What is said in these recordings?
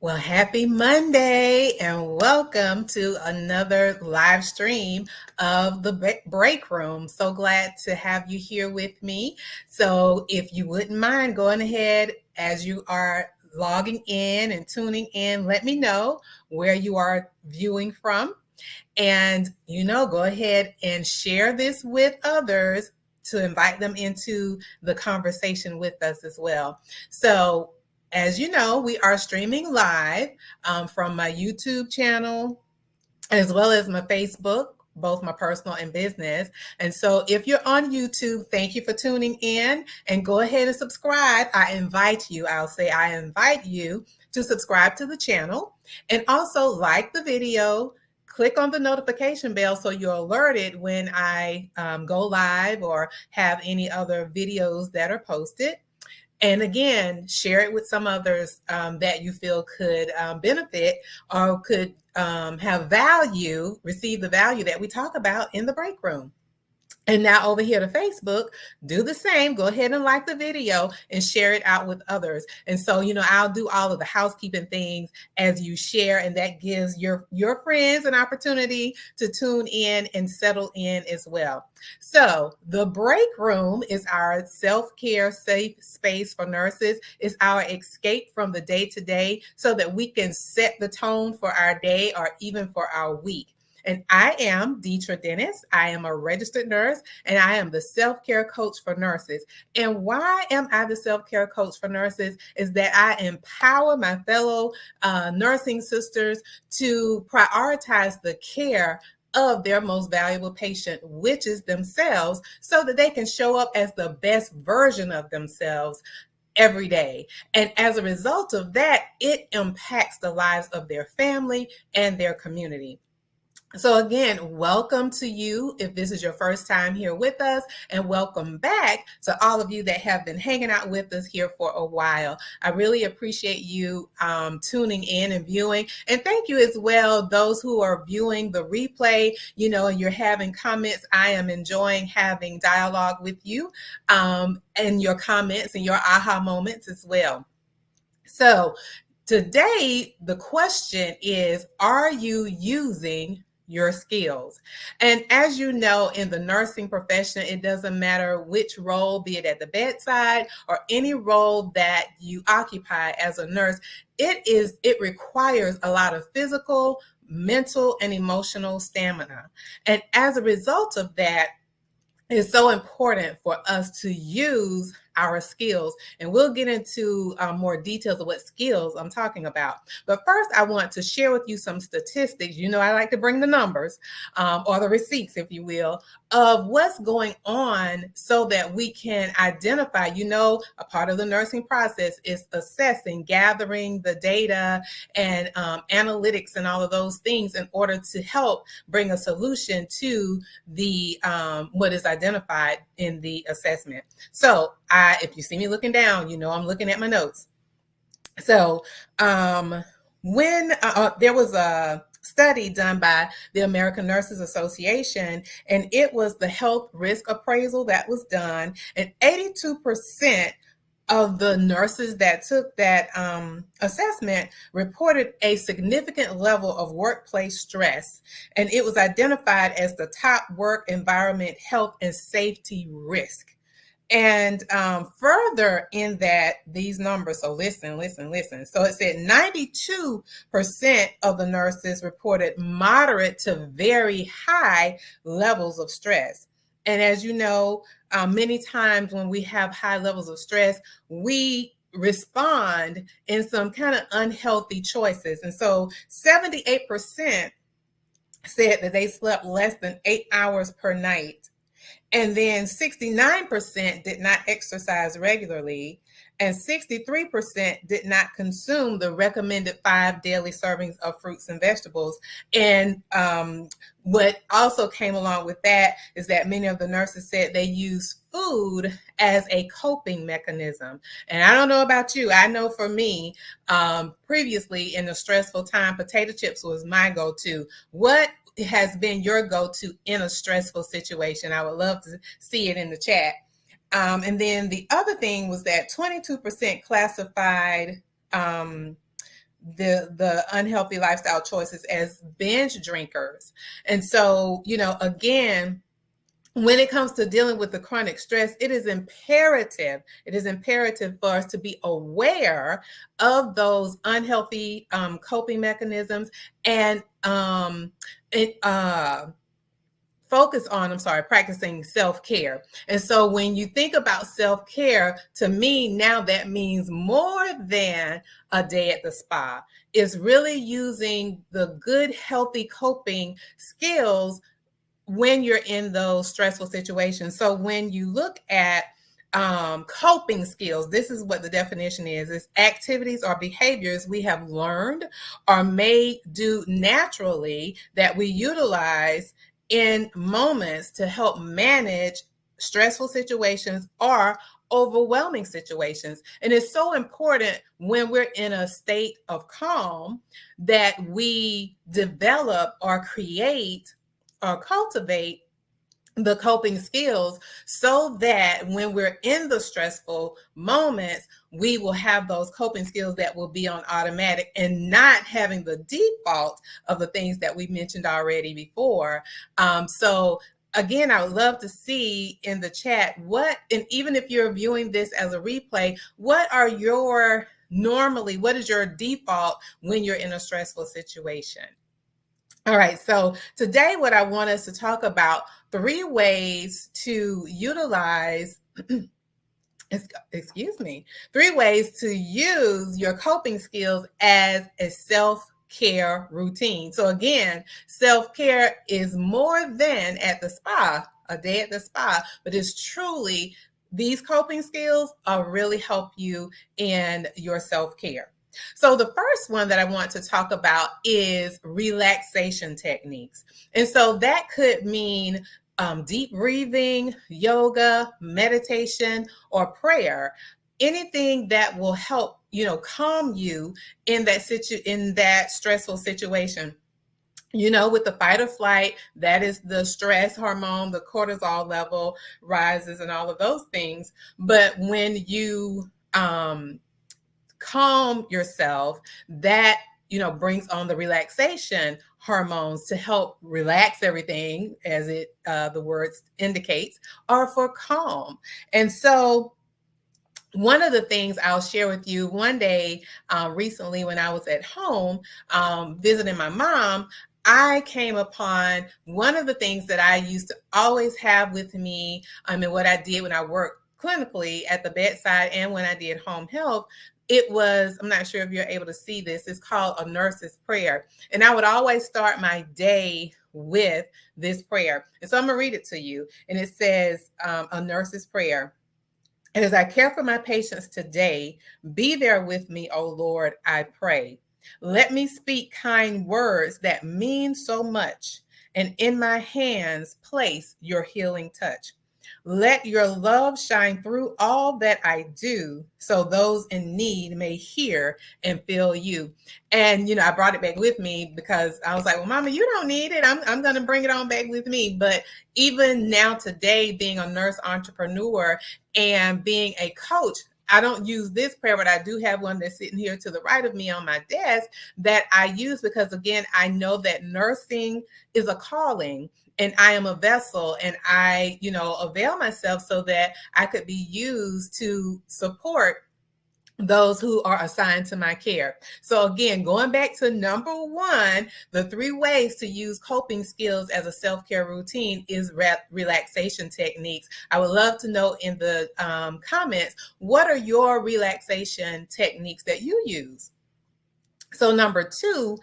Well, happy Monday and welcome to another live stream of the Break Room. So glad to have you here with me. So, if you wouldn't mind going ahead as you are logging in and tuning in, let me know where you are viewing from. And, go ahead and share this with others to invite them into the conversation with us as well. So, as you know, we are streaming live from my YouTube channel as well as my Facebook, both my personal and business. And so if you're on YouTube, thank you for tuning in and go ahead and subscribe. I invite you to subscribe to the channel and also like the video. Click on the notification bell so you're alerted when I go live or have any other videos that are posted. And again, share it with some others that you feel could benefit or could have value, receive the value that we talk about in the break room. And now over here to Facebook, do the same. Go ahead and like the video and share it out with others. And so, I'll do all of the housekeeping things as you share, and that gives your friends an opportunity to tune in and settle in as well. So the break room is our self-care safe space for nurses. It's our escape from the day-to-day so that we can set the tone for our day or even for our week. And I am Deetra Dennis. I am a registered nurse, and I am the self-care coach for nurses. And why am I the self-care coach for nurses is that I empower my fellow nursing sisters to prioritize the care of their most valuable patient, which is themselves, so that they can show up as the best version of themselves every day. And as a result of that, it impacts the lives of their family and their community. So again, welcome to you if this is your first time here with us, and welcome back to all of you that have been hanging out with us here for a while. I really appreciate you tuning in and viewing, and thank you as well those who are viewing the replay, and you're having comments. I am enjoying having dialogue with you and your comments and your aha moments as well. So today, the question is, are you using your skills? And as you know, in the nursing profession, it doesn't matter which role, be it at the bedside or any role that you occupy as a nurse, it requires a lot of physical, mental, and emotional stamina. And as a result of that, it's so important for us to use our skills. And we'll get into more details of what skills I'm talking about. But first, I want to share with you some statistics. I like to bring the numbers or the receipts, if you will, of what's going on so that we can identify. A part of the nursing process is assessing, gathering the data and analytics and all of those things in order to help bring a solution to the what is identified in the assessment. So if you see me looking down, I'm looking at my notes. So when there was a study done by the American Nurses Association, and it was the health risk appraisal that was done, and 82% of the nurses that took that assessment reported a significant level of workplace stress, and it was identified as the top work environment health and safety risk. And further in that, these numbers, so listen. So it said 92% of the nurses reported moderate to very high levels of stress. And as you know, many times when we have high levels of stress, we respond in some kind of unhealthy choices. And so 78% said that they slept less than 8 hours per night. And then 69% did not exercise regularly, and 63% did not consume the recommended 5 daily servings of fruits and vegetables. And what also came along with that is that many of the nurses said they use food as a coping mechanism. And I don't know about you. I know for me, previously in a stressful time, potato chips was my go-to. What has been your go-to in a stressful situation? I would love to see it in the chat. And then the other thing was that 22% classified the unhealthy lifestyle choices as binge drinkers. And so, again, when it comes to dealing with the chronic stress, it is imperative. It is imperative for us to be aware of those unhealthy coping mechanisms and focus on, practicing self-care. And so when you think about self-care, to me, now that means more than a day at the spa. It's really using the good, healthy coping skills when you're in those stressful situations. So when you look at coping skills, this is what the definition is: it's activities or behaviors we have learned or may do naturally that we utilize in moments to help manage stressful situations or overwhelming situations. And it's so important when we're in a state of calm that we develop or create or cultivate the coping skills so that when we're in the stressful moments, we will have those coping skills that will be on automatic and not having the default of the things that we mentioned already before. So again, I would love to see in the chat and even if you're viewing this as a replay, what is your default when you're in a stressful situation? All right, so today what I want us to talk about 3 ways to utilize, 3 ways to use your coping skills as a self-care routine. So again, self-care is more than at the spa, a day at the spa, but it's truly these coping skills really help you in your self-care. So the first one that I want to talk about is relaxation techniques. And so that could mean deep breathing, yoga, meditation, or prayer. Anything that will help, calm you in that stressful situation. With the fight or flight, that is the stress hormone, the cortisol level rises and all of those things. But when you calm yourself, that brings on the relaxation hormones to help relax everything, as the word indicates, or for calm. And so one of the things I'll share with you, one day recently when I was at home visiting my mom, I came upon one of the things that I used to always have with me, and what I did when I worked clinically at the bedside and when I did home health. It was, I'm not sure if you're able to see this, it's called a nurse's prayer. And I would always start my day with this prayer. And so I'm going to read it to you. And it says, a nurse's prayer. And as I care for my patients today, be there with me, O Lord, I pray. Let me speak kind words that mean so much, and in my hands place your healing touch. Let your love shine through all that I do, so those in need may hear and feel you. And, I brought it back with me because I was like, well, Mama, you don't need it. I'm going to bring it on back with me. But even now today, being a nurse entrepreneur and being a coach, I don't use this prayer, but I do have one that's sitting here to the right of me on my desk that I use because, again, I know that nursing is a calling and I am a vessel, and I, avail myself so that I could be used to support those who are assigned to my care. So again, going back to number 1, the 3 ways to use coping skills as a self-care routine is relaxation techniques. I would love to know in the comments, what are your relaxation techniques that you use? So number 2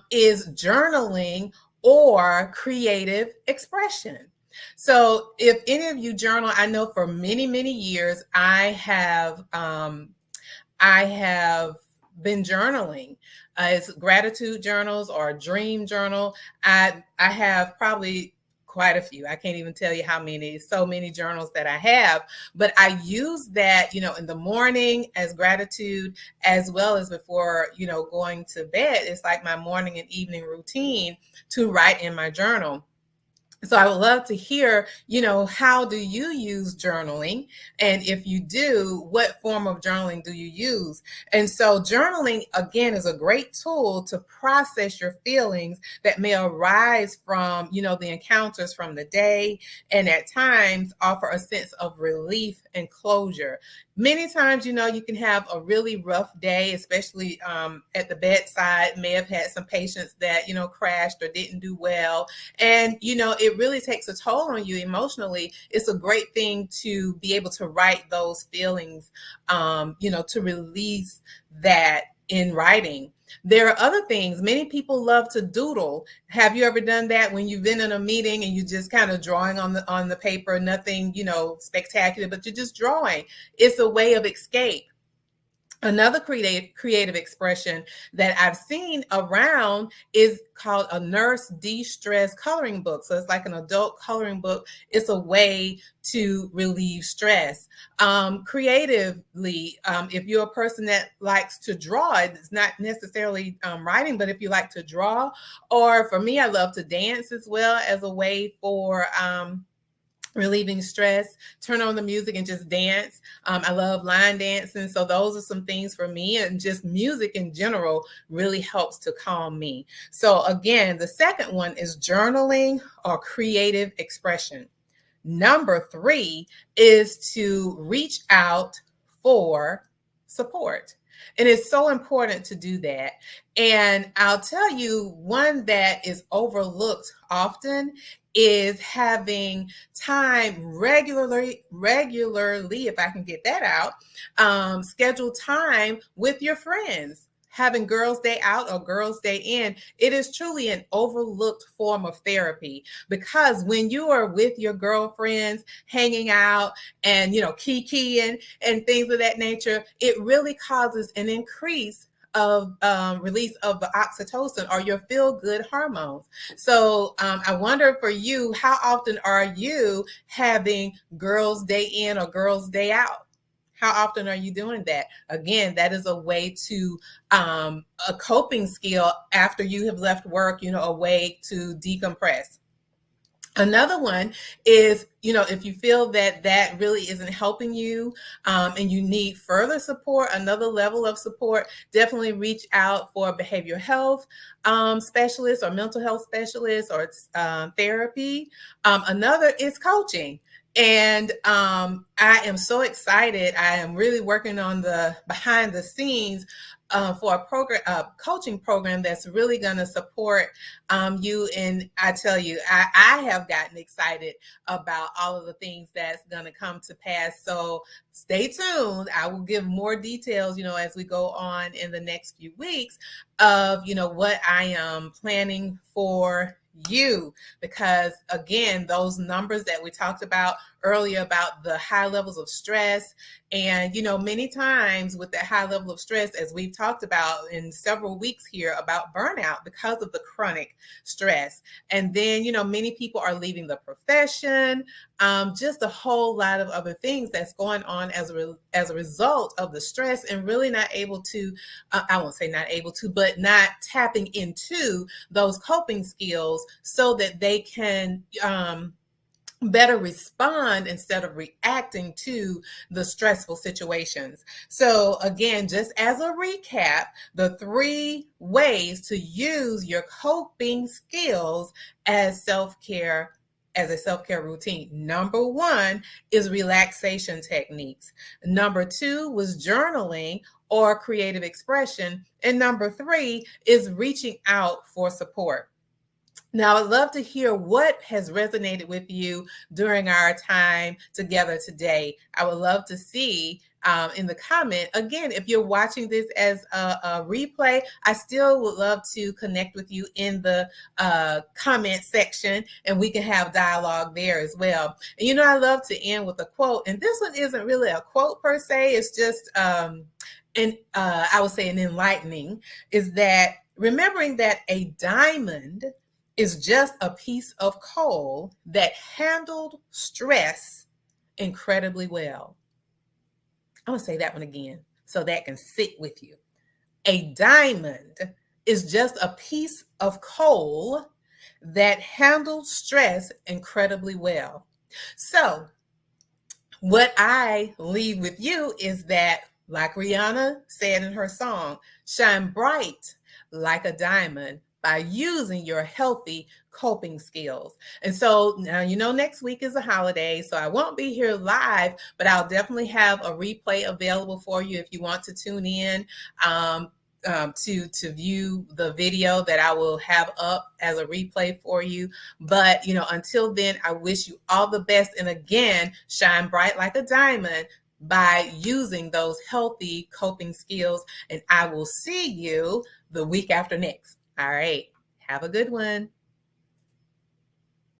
is journaling or creative expression. So if any of you journal, I know for many, many years, I have been journaling. It's gratitude journals or dream journal. I have probably quite a few. I can't even tell you how many, so many journals that I have, but I use that, in the morning as gratitude, as well as before, going to bed. It's like my morning and evening routine to write in my journal. So I would love to hear, how do you use journaling? And if you do, what form of journaling do you use? And so journaling, again, is a great tool to process your feelings that may arise from, the encounters from the day, and at times offer a sense of relief and closure. Many times, you can have a really rough day, especially at the bedside, may have had some patients that, crashed or didn't do well. And, it really takes a toll on you emotionally. It's a great thing to be able to write those feelings, to release that in writing. There are other things. Many people love to doodle. Have you ever done that when you've been in a meeting and you just kind of drawing on the paper, nothing, spectacular, but you're just drawing? It's a way of escape. Another creative expression that I've seen around is called a nurse de-stress coloring book. So it's like an adult coloring book. It's a way to relieve stress. Creatively, if you're a person that likes to draw, it's not necessarily writing, but if you like to draw, or for me, I love to dance as well as a way for relieving stress. Turn on the music and just dance. I love line dancing. So those are some things for me, and just music in general really helps to calm me. So again, the second one is journaling or creative expression. Number 3 is to reach out for support. And it's so important to do that. And I'll tell you, one that is overlooked often is having time regularly, if I can get that out, schedule time with your friends. Having girls' day out or girls' day in, it is truly an overlooked form of therapy, because when you are with your girlfriends hanging out and, kikiing and things of that nature, it really causes an increase of release of the oxytocin, or your feel good hormones. So I wonder for you, how often are you having girls' day in or girls' day out? How often are you doing that? Again, that is a way to a coping skill after you have left work, a way to decompress. Another one is, if you feel that that really isn't helping you, and you need further support, another level of support, definitely reach out for a behavioral health specialist or mental health specialist, or therapy. Another is coaching. And I am so excited. I am really working on the behind the scenes for a coaching program that's really going to support you. And I tell you, I have gotten excited about all of the things that's going to come to pass. So stay tuned. I will give more details, as we go on in the next few weeks of, what I am planning for you. Because again, those numbers that we talked about earlier about the high levels of stress, and many times with that high level of stress, as we've talked about in several weeks here, about burnout because of the chronic stress. And then many people are leaving the profession, just a whole lot of other things that's going on as a result of the stress, and really not able to, I won't say not able to, but not tapping into those coping skills so that they can better respond instead of reacting to the stressful situations. So again, just as a recap, the 3 ways to use your coping skills as self-care, as a self-care routine. Number 1 is relaxation techniques. Number 2 was journaling or creative expression. And number 3 is reaching out for support. Now, I'd love to hear what has resonated with you during our time together today. I would love to see in the comment. Again, if you're watching this as a replay, I still would love to connect with you in the comment section, and we can have dialogue there as well. And I love to end with a quote, and this one isn't really a quote per se. It's just, I would say, an enlightening, is that remembering that a diamond is just a piece of coal that handled stress incredibly well. I'm going to say that one again so that can sit with you. A diamond is just a piece of coal that handle stress incredibly well. So, what I leave with you is that, like Rihanna said in her song, shine bright like a diamond by using your healthy coping skills. And so now, next week is a holiday, so I won't be here live, but I'll definitely have a replay available for you if you want to tune in. To view the video that I will have up as a replay for you. But until then, I wish you all the best. And again, shine bright like a diamond by using those healthy coping skills. And I will see you the week after next. All right. Have a good one.